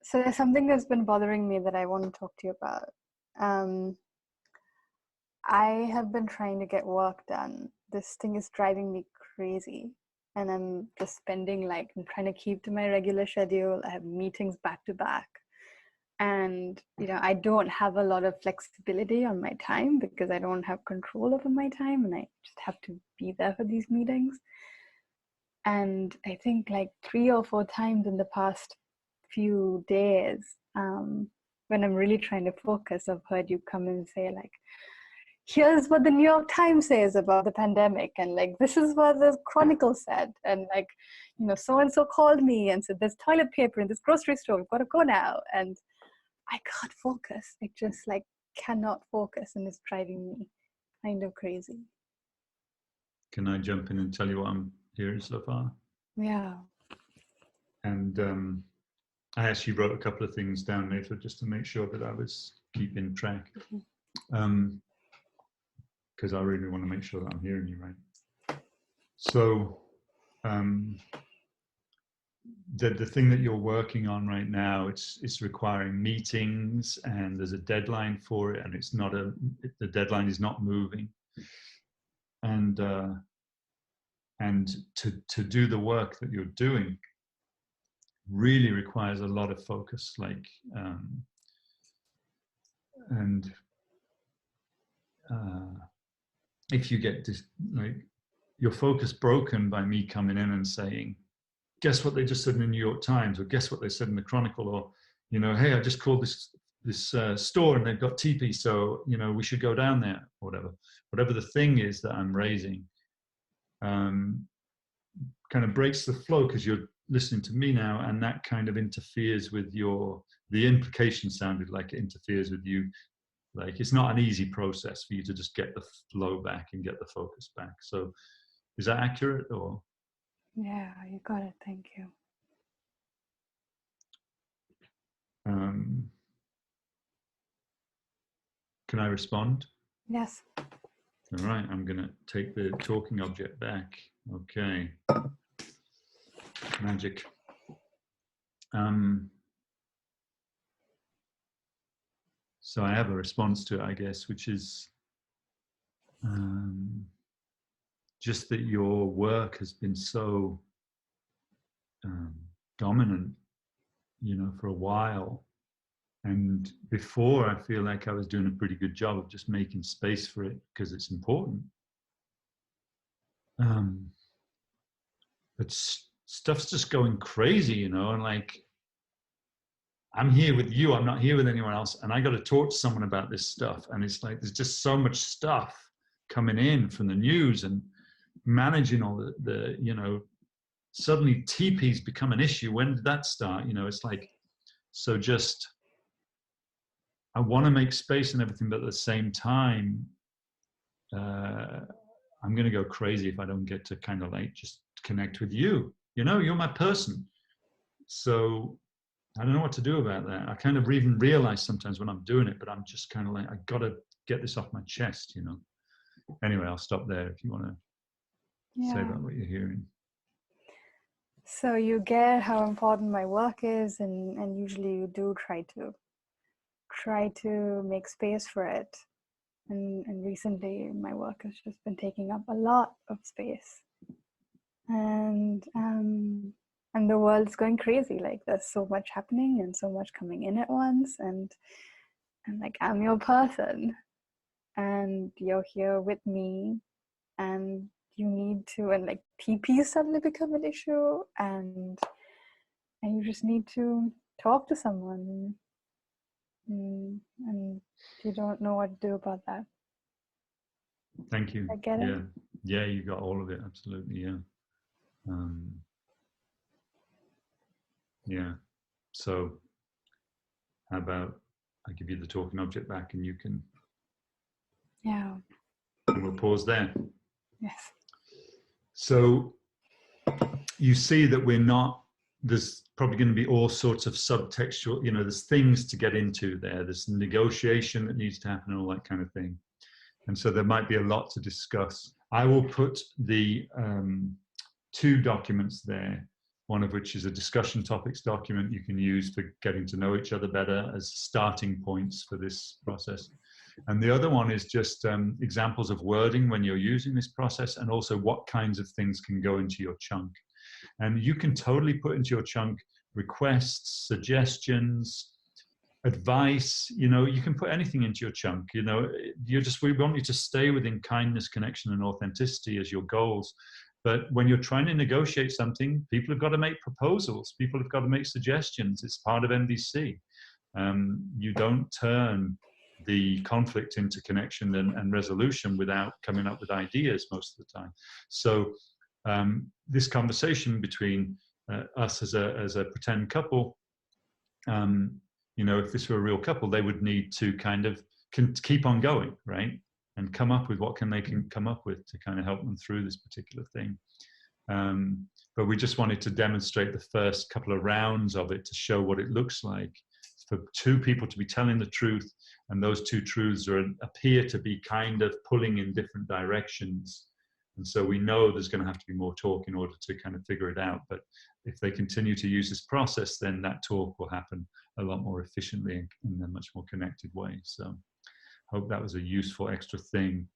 So there's something that's been bothering me that I want to talk to you about. I have been trying to get work done. This thing is driving me crazy. And I'm just spending I'm trying to keep to my regular schedule. I have meetings back to back. And, I don't have a lot of flexibility on my time because I don't have control over my time and I just have to be there for these meetings. And I think 3 or 4 times in the past few days, when I'm really trying to focus, I've heard you come and say here's what the New York Times says about the pandemic, and this is what the Chronicle said, and so-and-so called me and said there's toilet paper in this grocery store, we've got to go now. And I can't focus. I just cannot focus, and it's driving me kind of crazy. Can I jump in and tell you what I'm hearing so far? Yeah. And I actually wrote a couple of things down, Nethra, just to make sure that I was keeping track. Because I really want to make sure that I'm hearing you right. So the thing that you're working on right now, it's requiring meetings, and there's a deadline for it, and the deadline is not moving. And to do the work that you're doing really requires a lot of focus, if you get this, your focus broken by me coming in and saying, guess what they just said in the New York Times, or guess what they said in the Chronicle, or hey, I just called this store and they've got teepee, so we should go down there, or whatever the thing is that I'm raising, kind of breaks the flow because you're listening to me now, and that kind of interferes with the implication sounded like it interferes with you. It's not an easy process for you to just get the flow back and get the focus back. So is that accurate, or? Yeah, you got it. Thank you. Can I respond? Yes. All right, I'm going to take the talking object back. Okay. Magic. So I have a response to it, I guess, which is just that your work has been so dominant, for a while. And before, I feel like I was doing a pretty good job of just making space for it because it's important. But stuff's just going crazy, and I'm here with you, I'm not here with anyone else, and I got to talk to someone about this stuff. And it's there's just so much stuff coming in from the news, and managing all the suddenly TP's become an issue. When did that start? It's so just, I want to make space and everything, but at the same time, I'm going to go crazy if I don't get to kind of just connect with you. You're my person. So I don't know what to do about that. I kind of even realize sometimes when I'm doing it, but I'm just kind of I got to get this off my chest, Anyway, I'll stop there if you want to say about what you're hearing. So you get how important my work is, and usually you do try to make space for it. And recently my work has just been taking up a lot of space. And the world's going crazy. There's so much happening and so much coming in at once, and I'm your person, and you're here with me, and you need to, and TP suddenly become an issue, and you just need to talk to someone, and you don't know what to do about that. Thank you. I get it. Yeah, you got all of it. Absolutely. Yeah. Yeah. So how about I give you the talking object back, and you can. Yeah. And we'll pause there. Yes. So you see that there's probably going to be all sorts of subtextual, there's things to get into there. There's negotiation that needs to happen and all that kind of thing. And so there might be a lot to discuss. I will put the 2 documents there one of which is a discussion topics document you can use for getting to know each other better as starting points for this process. And the other one is just examples of wording when you're using this process, and also what kinds of things can go into your chunk. And you can totally put into your chunk requests, suggestions, advice. You know, you can put anything into your chunk. You know, we want you to stay within kindness, connection, and authenticity as your goals. But when you're trying to negotiate something, people have got to make proposals. People have got to make suggestions. It's part of MDC. You don't turn the conflict into connection and resolution without coming up with ideas most of the time. So this conversation between us as a pretend couple, you know, if this were a real couple, they would need to kind of keep on going, right? And come up with what they can come up with to kind of help them through this particular thing. But we just wanted to demonstrate the first couple of rounds of it to show what it looks like for two people to be telling the truth, and those two truths appear to be kind of pulling in different directions. And so we know there's going to have to be more talk in order to kind of figure it out. But if they continue to use this process, then that talk will happen a lot more efficiently in a much more connected way. So hope that was a useful extra thing